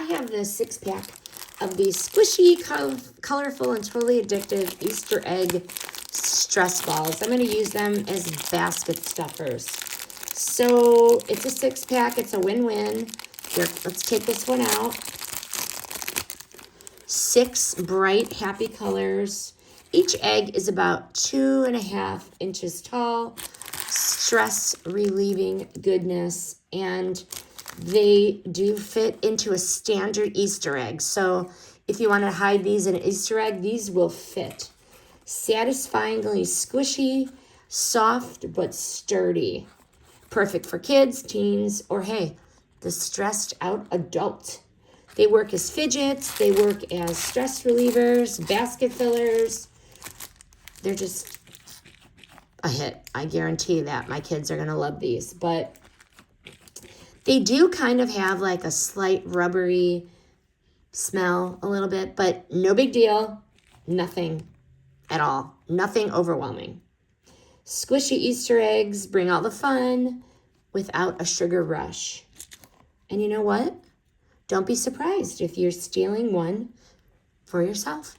I have this 6-pack of these squishy, colorful, and totally addictive Easter egg stress balls. I'm going to use them as basket stuffers. So it's a 6-pack. It's a win-win. Here, let's take this one out. 6 bright, happy colors. Each egg is about 2.5 inches tall. Stress relieving goodness, and they do fit into a standard Easter egg. So if you want to hide these in an Easter egg, these will fit. Satisfyingly squishy, soft but sturdy. Perfect for kids, teens, or hey, the stressed out adult. They work as fidgets, they work as stress relievers, basket fillers. They're just a hit. I guarantee that my kids are going to love these. But they do kind of have like a slight rubbery smell a little bit, but no big deal. Nothing at all. Nothing overwhelming. Squishy Easter eggs bring all the fun without a sugar rush. And you know what? Don't be surprised if you're stealing one for yourself.